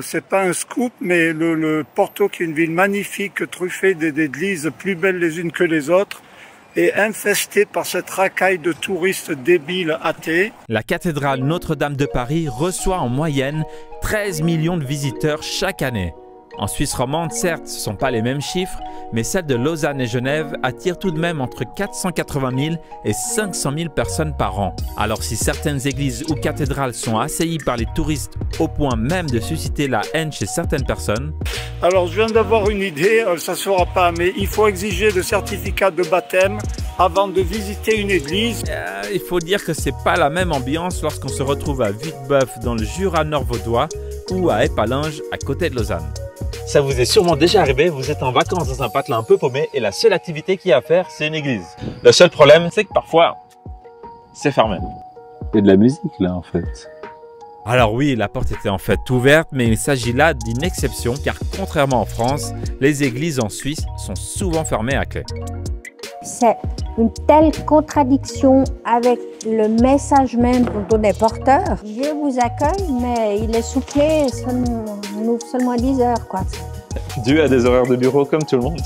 C'est pas un scoop, mais le Porto, qui est une ville magnifique, truffée d'églises plus belles les unes que les autres, est infestée par cette racaille de touristes débiles athées. La cathédrale Notre-Dame de Paris reçoit en moyenne 13 millions de visiteurs chaque année. En Suisse romande, certes, ce ne sont pas les mêmes chiffres, mais celles de Lausanne et Genève attirent tout de même entre 480 000 et 500 000 personnes par an. Alors si certaines églises ou cathédrales sont assaillies par les touristes au point même de susciter la haine chez certaines personnes... Alors je viens d'avoir une idée, ça ne se fera pas, mais il faut exiger le certificat de baptême avant de visiter une église. Il faut dire que c'est pas la même ambiance lorsqu'on se retrouve à Vuiteboeuf dans le Jura nord-vaudois ou à Épalinges à côté de Lausanne. Ça vous est sûrement déjà arrivé, vous êtes en vacances dans un patelin un peu paumé et la seule activité qu'il y a à faire, c'est une église. Le seul problème, c'est que parfois, c'est fermé. Il y a de la musique là en fait. Alors oui, la porte était en fait ouverte, mais il s'agit là d'une exception car contrairement en France, les églises en Suisse sont souvent fermées à clé. C'est une telle contradiction avec le message même dont on est porteur. Dieu vous accueille, mais il est sous clé, on ouvre seulement à 10 heures, quoi. Dieu a des horaires de bureau comme tout le monde.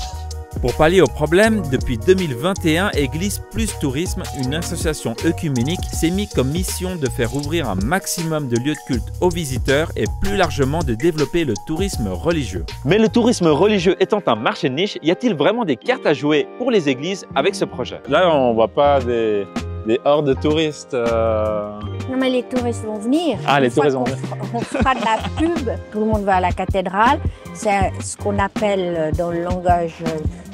Pour pallier au problème, depuis 2021, Église plus Tourisme, une association œcuménique, s'est mis comme mission de faire ouvrir un maximum de lieux de culte aux visiteurs et plus largement de développer le tourisme religieux. Mais le tourisme religieux étant un marché de niche, y a-t-il vraiment des cartes à jouer pour les églises avec ce projet? Là, on voit pas des hordes de touristes. Non mais les touristes vont venir. Ah, les touristes vont venir. On fera de la pub, tout le monde va à la cathédrale. C'est ce qu'on appelle dans le langage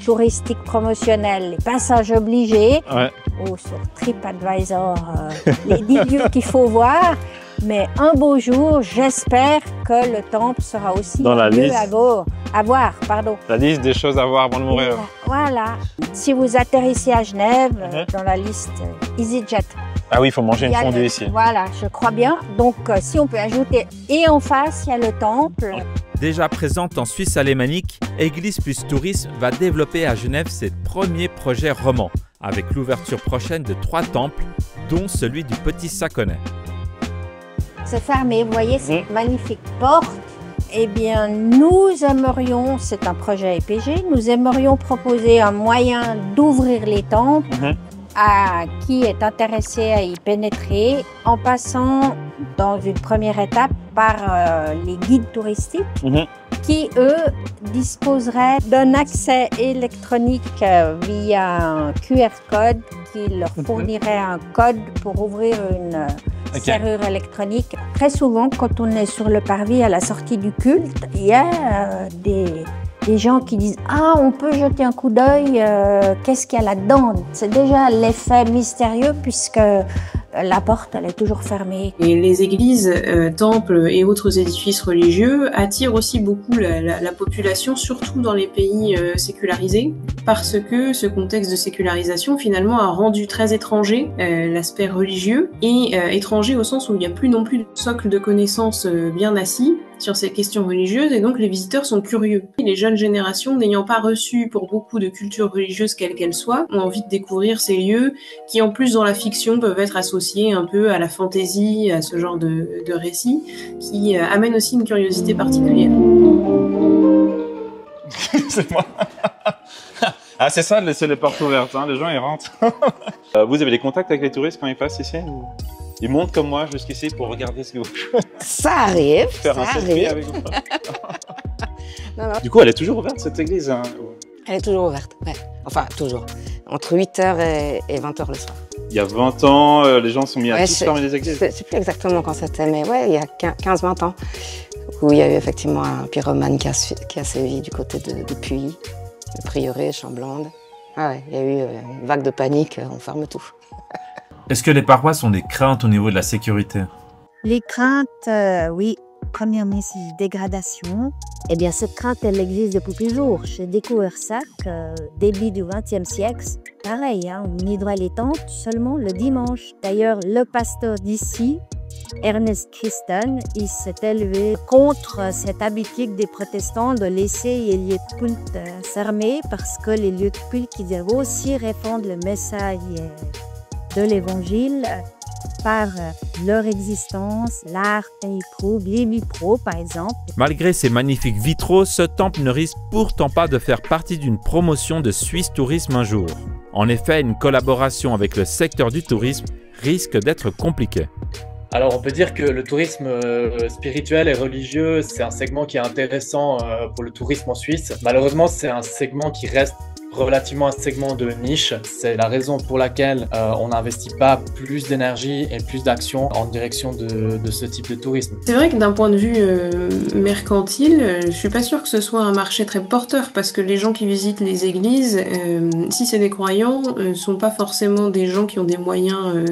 touristique promotionnel les passages obligés. Ouais. Ou sur TripAdvisor, les 10 lieux qu'il faut voir. Mais un beau jour, j'espère que le temple sera aussi dans la lieu liste. à voir. Pardon. La liste des choses à voir avant de mourir. Voilà. Si vous atterrissez à Genève, dans la liste EasyJet. Ah oui, il faut manger une fondue ici. Voilà, je crois bien. Donc, si on peut ajouter, et en face, il y a le temple. Déjà présente en Suisse alémanique, Église plus Tourisme va développer à Genève ses premiers projets romans, avec l'ouverture prochaine de 3 temples, dont celui du Petit Saconnet. C'est fermé, vous voyez cette magnifique porte. Eh bien, nous aimerions, c'est un projet EPG, nous aimerions proposer un moyen d'ouvrir les temples à qui est intéressé à y pénétrer en passant dans une première étape par les guides touristiques qui, eux, disposeraient d'un accès électronique via un QR code qui leur fournirait un code pour ouvrir une serrure électronique. Très souvent, quand on est sur le parvis à la sortie du culte, il y a des gens qui disent « Ah, on peut jeter un coup d'œil, qu'est-ce qu'il y a là-dedans ?» C'est déjà l'effet mystérieux puisque la porte, elle est toujours fermée. Et les églises, temples et autres édifices religieux attirent aussi beaucoup la population, surtout dans les pays sécularisés, parce que ce contexte de sécularisation, finalement, a rendu très étranger l'aspect religieux, et étranger au sens où il n'y a plus non plus de socle de connaissances bien assis sur ces questions religieuses, et donc les visiteurs sont curieux. Les jeunes générations, n'ayant pas reçu pour beaucoup de culture religieuse quelle qu'elle soit, ont envie de découvrir ces lieux qui, en plus, dans la fiction, peuvent être associés un peu à la fantaisie, à ce genre de récits, qui amènent aussi une curiosité particulière. C'est moi. Ah, c'est ça de laisser les portes ouvertes, hein, les gens ils rentrent. Vous avez des contacts avec les touristes quand ils passent ici ou... Ils montent comme moi jusqu'ici pour regarder ce que vous faites. Ça arrive, Faire ça un selfie arrive. avec vous. Non, non. Du coup, elle est toujours ouverte cette église, hein. Elle est toujours ouverte, ouais. Enfin, toujours. Entre 8h et 20h le soir. Il y a 20 ans, les gens sont mis à tous fermer les églises. Je ne sais plus exactement quand c'était, mais ouais, il y a 15-20 ans. Où il y a eu effectivement un pyromane qui a sévi du côté de Puy, le prieuré, Chamblande. Ah ouais, il y a eu une vague de panique, on ferme tout. Est-ce que les paroisses ont des craintes au niveau de la sécurité? Les craintes, oui. Premièrement, c'est dégradation. Eh bien, cette crainte, elle existe depuis toujours. J'ai découvert ça début du XXe siècle. Pareil, hein, on nettoie les tentes seulement le dimanche. D'ailleurs, le pasteur d'ici, Ernest Christen, il s'est élevé contre cette habitude des protestants de laisser les lieux de culte fermés parce que les lieux de culte, ils devaient aussi répandre le message de l'Évangile par leur existence, l'art y prouve, les vitraux par exemple. Malgré ces magnifiques vitraux, ce temple ne risque pourtant pas de faire partie d'une promotion de Swiss Tourisme un jour. En effet, une collaboration avec le secteur du tourisme risque d'être compliquée. Alors on peut dire que le tourisme spirituel et religieux, c'est un segment qui est intéressant pour le tourisme en Suisse. Malheureusement, c'est un segment qui reste relativement un segment de niche. C'est la raison pour laquelle on n'investit pas plus d'énergie et plus d'action en direction de ce type de tourisme. C'est vrai que d'un point de vue mercantile, je suis pas sûre que ce soit un marché très porteur parce que les gens qui visitent les églises, si c'est des croyants, sont pas forcément des gens qui ont des moyens,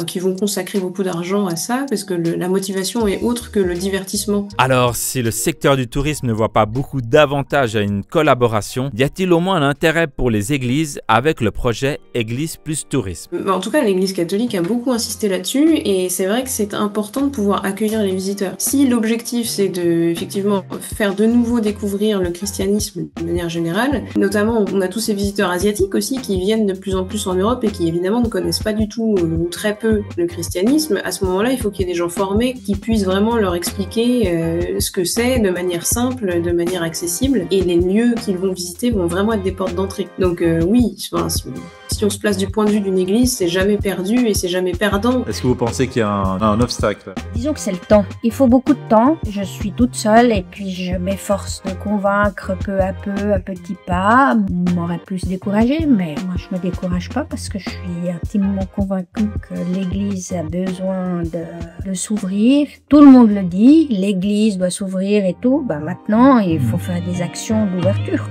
qui vont consacrer beaucoup d'argent à ça parce que la motivation est autre que le divertissement. Alors, si le secteur du tourisme ne voit pas beaucoup d'avantages à une collaboration, y a-t-il au moins un intérêt pour les églises avec le projet Église plus Tourisme? En tout cas, l'Église catholique a beaucoup insisté là-dessus et c'est vrai que c'est important de pouvoir accueillir les visiteurs. Si l'objectif c'est de effectivement faire de nouveau découvrir le christianisme de manière générale, notamment on a tous ces visiteurs asiatiques aussi qui viennent de plus en plus en Europe et qui évidemment ne connaissent pas du tout ou très peu le christianisme, à ce moment-là il faut qu'il y ait des gens formés qui puissent vraiment leur expliquer ce que c'est de manière simple, de manière accessible, et les lieux qu'ils vont visiter vont vraiment être des portes d'entrée. Donc oui, si on se place du point de vue d'une église, c'est jamais perdu et c'est jamais perdant. Est-ce que vous pensez qu'il y a un obstacle? Disons que c'est le temps. Il faut beaucoup de temps. Je suis toute seule et puis je m'efforce de convaincre peu à peu, à petits pas. On m'aurait plus découragée, mais moi je me décourage pas parce que je suis intimement convaincue que l'église a besoin de s'ouvrir. Tout le monde le dit, l'église doit s'ouvrir et tout. Maintenant, il faut faire des actions d'ouverture.